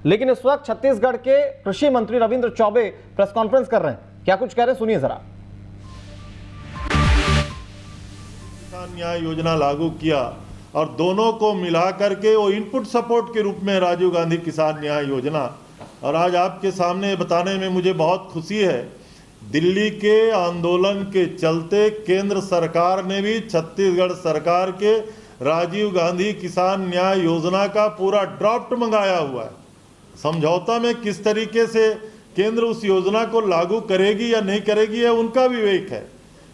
लेकिन इस वक्त छत्तीसगढ़ के कृषि मंत्री रविंद्र चौबे प्रेस कॉन्फ्रेंस कर रहे हैं। क्या कुछ कह रहे हैं, सुनिए जरा। किसान न्याय योजना लागू किया और दोनों को मिला करके वो इनपुट सपोर्ट के रूप में राजीव गांधी किसान न्याय योजना, और आज आपके सामने बताने में मुझे बहुत खुशी है, दिल्ली के आंदोलन के चलते केंद्र सरकार ने भी छत्तीसगढ़ सरकार के राजीव गांधी किसान न्याय योजना का पूरा ड्राफ्ट मंगाया हुआ है। समझौता में किस तरीके से केंद्र उस योजना को लागू करेगी या नहीं करेगी है उनका विवेक है,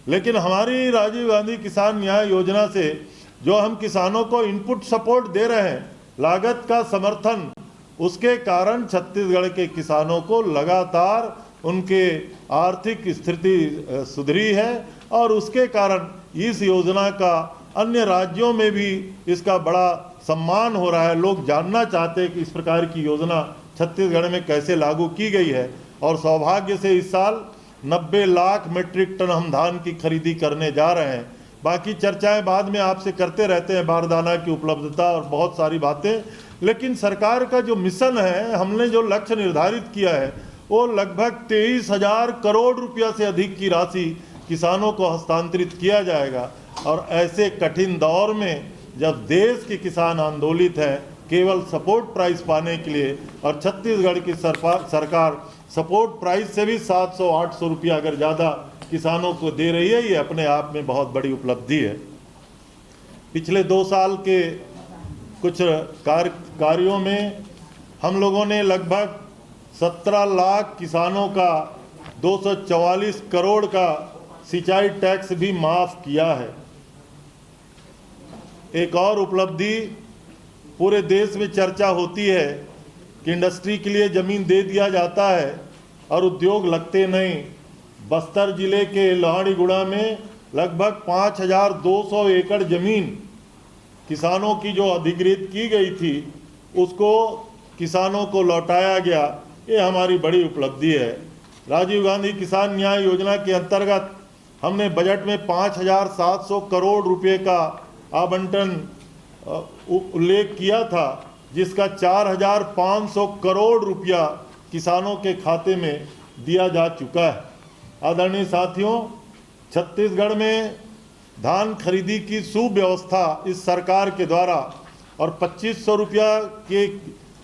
लेकिन हमारी राजीव गांधी किसान न्याय योजना से जो हम किसानों को इनपुट सपोर्ट दे रहे हैं, लागत का समर्थन, उसके कारण छत्तीसगढ़ के किसानों को लगातार उनके आर्थिक स्थिति सुधरी है और उसके कारण इस योजना का अन्य राज्यों में भी इसका बड़ा सम्मान हो रहा है। लोग जानना चाहते हैं कि इस प्रकार की योजना छत्तीसगढ़ में कैसे लागू की गई है, और सौभाग्य से इस साल 90 लाख मीट्रिक टन हम धान की खरीदी करने जा रहे हैं। बाकी चर्चाएं बाद में आपसे करते रहते हैं, बारदाना की उपलब्धता और बहुत सारी बातें, लेकिन सरकार का जो मिशन है, हमने जो लक्ष्य निर्धारित किया है, वो लगभग 23,000 करोड़ रुपया से अधिक की राशि किसानों को हस्तांतरित किया जाएगा। और ऐसे कठिन दौर में जब देश के किसान आंदोलित हैं केवल सपोर्ट प्राइस पाने के लिए, और छत्तीसगढ़ की सरकार सपोर्ट प्राइस से भी 700-800 रुपया अगर ज़्यादा किसानों को दे रही है, ये अपने आप में बहुत बड़ी उपलब्धि है। पिछले 2 साल के कुछ कार्यों में हम लोगों ने लगभग 17 लाख किसानों का 244 करोड़ का सिंचाई टैक्स भी माफ़ किया है। एक और उपलब्धि, पूरे देश में चर्चा होती है कि इंडस्ट्री के लिए ज़मीन दे दिया जाता है और उद्योग लगते नहीं। बस्तर जिले के लोहाड़ीगुड़ा में लगभग 5,200 एकड़ ज़मीन किसानों की जो अधिग्रहित की गई थी, उसको किसानों को लौटाया गया। ये हमारी बड़ी उपलब्धि है। राजीव गांधी किसान न्याय योजना के अंतर्गत हमने बजट में 5,700 करोड़ रुपए का आवंटन उल्लेख किया था, जिसका 4,500 करोड़ रुपया किसानों के खाते में दिया जा चुका है। आदरणीय साथियों, छत्तीसगढ़ में धान खरीदी की सुव्यवस्था इस सरकार के द्वारा, और 2,500 रुपया की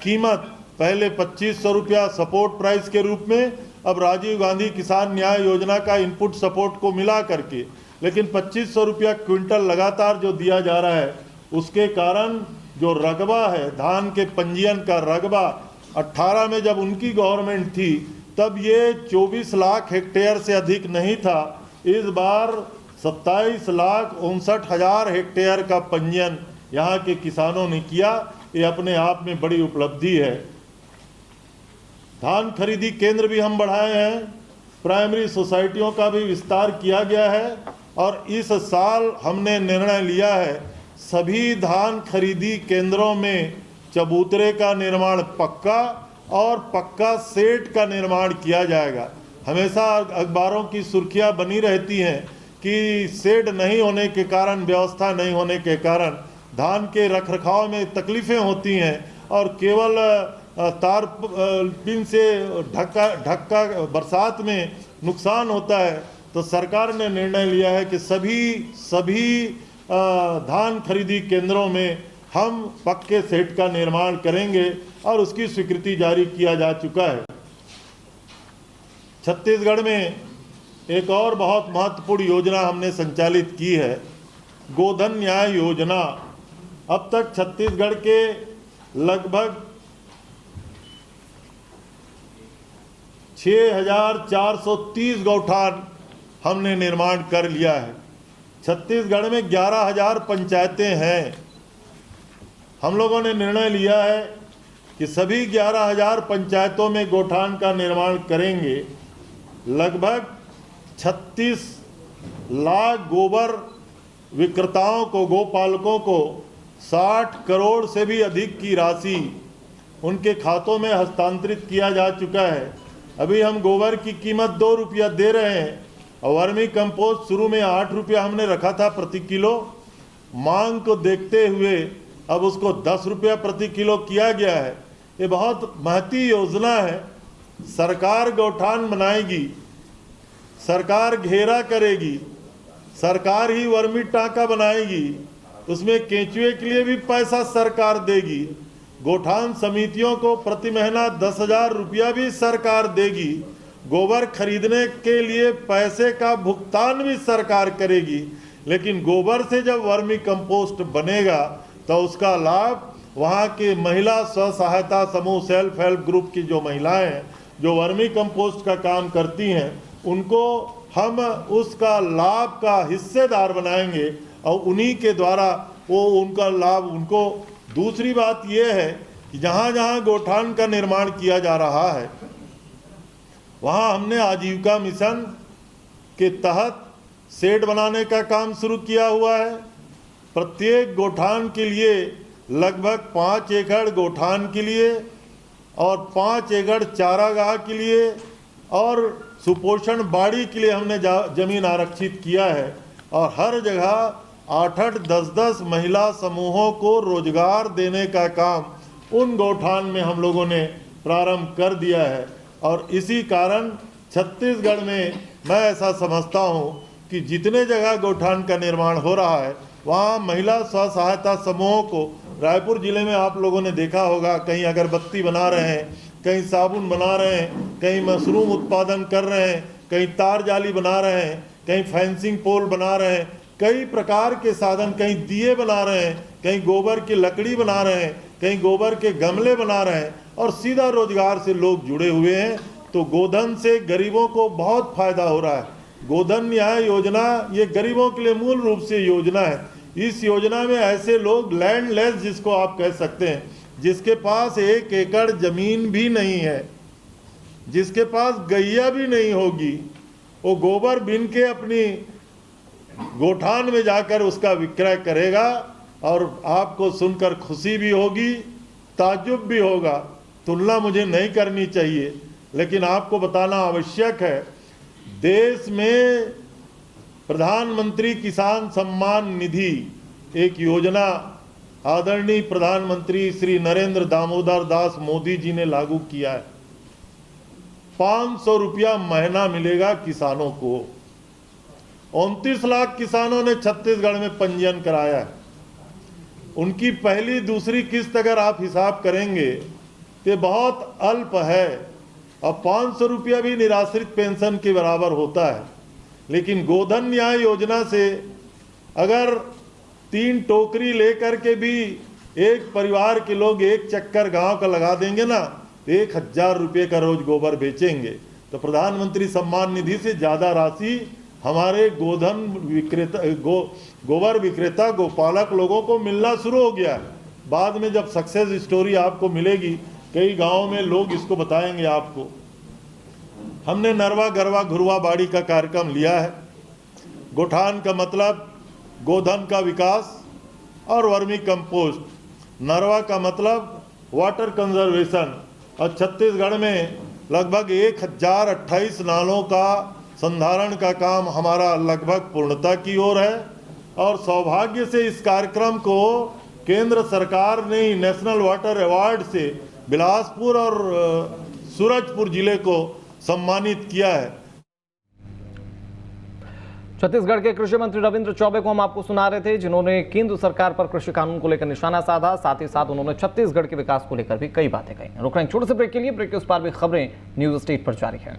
कीमत, पहले 2,500 रुपया सपोर्ट प्राइस के रूप में, अब राजीव गांधी किसान न्याय योजना का इनपुट सपोर्ट को मिला करके, लेकिन 2,500 रुपया क्विंटल लगातार जो दिया जा रहा है, उसके कारण जो रकबा है, धान के पंजीयन का रकबा 18 में जब उनकी गवर्नमेंट थी तब ये 24 लाख हेक्टेयर से अधिक नहीं था। इस बार 27,59,000 हेक्टेयर का पंजीयन यहाँ के किसानों ने किया। ये अपने आप में बड़ी उपलब्धि है। धान खरीदी केंद्र भी हम बढ़ाए हैं, प्राइमरी सोसाइटियों का भी विस्तार किया गया है, और इस साल हमने निर्णय लिया है सभी धान खरीदी केंद्रों में चबूतरे का निर्माण पक्का और पक्का सेट का निर्माण किया जाएगा। हमेशा अखबारों की सुर्खियां बनी रहती हैं कि सेट नहीं होने के कारण, व्यवस्था नहीं होने के कारण धान के रखरखाव में तकलीफ़ें होती हैं, और केवल तार पिन से ढक्का बरसात में नुकसान होता है। तो सरकार ने निर्णय लिया है कि सभी धान खरीदी केंद्रों में हम पक्के सेट का निर्माण करेंगे, और उसकी स्वीकृति जारी किया जा चुका है। छत्तीसगढ़ में एक और बहुत महत्वपूर्ण योजना हमने संचालित की है, गोधन न्याय योजना। अब तक छत्तीसगढ़ के लगभग 6,430 गौठान हमने निर्माण कर लिया है। छत्तीसगढ़ में 11,000 पंचायतें हैं। हम लोगों ने निर्णय लिया है कि सभी 11,000 पंचायतों में गौठान का निर्माण करेंगे। लगभग 36 लाख गोबर विक्रेताओं को, गोपालकों को 60 करोड़ से भी अधिक की राशि उनके खातों में हस्तांतरित किया जा चुका है। अभी हम गोबर की कीमत 2 रुपया दे रहे हैं, और वर्मी कंपोस्ट शुरू में 8 रुपया हमने रखा था प्रति किलो। मांग को देखते हुए अब उसको 10 रुपया प्रति किलो किया गया है। ये बहुत महती योजना है। सरकार गौठान बनाएगी, सरकार घेरा करेगी, सरकार ही वर्मी टांका बनाएगी, उसमें केंचुए के लिए भी पैसा सरकार देगी, गोठान समितियों को प्रति महीना 10,000 रुपया भी सरकार देगी, गोबर खरीदने के लिए पैसे का भुगतान भी सरकार करेगी। लेकिन गोबर से जब वर्मी कंपोस्ट बनेगा तो उसका लाभ वहाँ के महिला स्व सहायता समूह, सेल्फ हेल्प ग्रुप की जो महिलाएं हैं जो वर्मी कंपोस्ट का काम करती हैं, उनको हम उसका लाभ का हिस्सेदार बनाएंगे और उन्हीं के द्वारा वो उनका लाभ उनको। दूसरी बात यह है कि जहाँ जहाँ गोठान का निर्माण किया जा रहा है वहाँ हमने आजीविका मिशन के तहत शेड बनाने का काम शुरू किया हुआ है। प्रत्येक गोठान के लिए लगभग 5 एकड़ गोठान के लिए और 5 एकड़ चारागाह के लिए और सुपोषण बाड़ी के लिए हमने जमीन आरक्षित किया है। और हर जगह 8-8, 10-10 महिला समूहों को रोजगार देने का काम उन गोठान में हम लोगों ने प्रारंभ कर दिया है। और इसी कारण छत्तीसगढ़ में मैं ऐसा समझता हूँ कि जितने जगह गोठान का निर्माण हो रहा है वहाँ महिला स्व सहायता समूहों को, रायपुर जिले में आप लोगों ने देखा होगा, कहीं अगरबत्ती बना रहे हैं, कहीं साबुन बना रहे हैं, कहीं मशरूम उत्पादन कर रहे हैं, कहीं तार जाली बना रहे हैं, कहीं फेंसिंग पोल बना रहे हैं, कई प्रकार के साधन, कहीं दिए बना रहे हैं, कहीं गोबर की लकड़ी बना रहे हैं, कहीं गोबर के गमले बना रहे हैं और सीधा रोजगार से लोग जुड़े हुए हैं। तो गोधन से गरीबों को बहुत फायदा हो रहा है। गोधन न्याय योजना ये गरीबों के लिए मूल रूप से योजना है। इस योजना में ऐसे लोग लैंडलेस जिसको आप कह सकते हैं, जिसके पास 1 एकड़ जमीन भी नहीं है, जिसके पास गैया भी नहीं होगी, वो गोबर बीन के अपनी गोठान में जाकर उसका विक्रय करेगा और आपको सुनकर खुशी भी होगी, ताज्जुब भी होगा। तुलना मुझे नहीं करनी चाहिए लेकिन आपको बताना आवश्यक है, देश में प्रधानमंत्री किसान सम्मान निधि एक योजना आदरणीय प्रधानमंत्री श्री नरेंद्र दामोदर दास मोदी जी ने लागू किया है। 500 रुपया महीना मिलेगा किसानों को। 29 लाख किसानों ने छत्तीसगढ़ में पंजीयन कराया है। उनकी पहली दूसरी किस्त अगर आप हिसाब करेंगे तो बहुत अल्प है और 500 रुपया भी निराश्रित पेंशन के बराबर होता है। लेकिन गोधन न्याय योजना से अगर 3 टोकरी लेकर के भी एक परिवार के लोग एक चक्कर गांव का लगा देंगे ना, 1000 रुपये का रोज गोबर बेचेंगे तो प्रधानमंत्री सम्मान निधि से ज़्यादा राशि हमारे गोधन विक्रेता गोबर विक्रेता गोपालक लोगों को मिलना शुरू हो गया है। बाद में जब सक्सेस स्टोरी आपको मिलेगी, कई गांवों में लोग इसको बताएंगे आपको। हमने नरवा गरवा घुरवा बाड़ी का कार्यक्रम लिया है। गोठान का मतलब गोधन का विकास और वर्मी कंपोस्ट, नरवा का मतलब वाटर कंजर्वेशन। और छत्तीसगढ़ में लगभग 1028 नालों का संधारण का काम हमारा लगभग पूर्णता की ओर है। और सौभाग्य से इस कार्यक्रम को केंद्र सरकार ने नेशनल वाटर अवार्ड से बिलासपुर और सूरजपुर जिले को सम्मानित किया है। छत्तीसगढ़ के कृषि मंत्री रविंद्र चौबे को हम आपको सुना रहे थे, जिन्होंने केंद्र सरकार पर कृषि कानून को लेकर निशाना साधा। साथ ही साथ उन्होंने छत्तीसगढ़ के विकास को लेकर भी कई बातें कही। रुक रहे हैं छोटे से ब्रेक के लिए। ब्रेक के उस पार भी खबरें न्यूज स्टेट पर जारी है।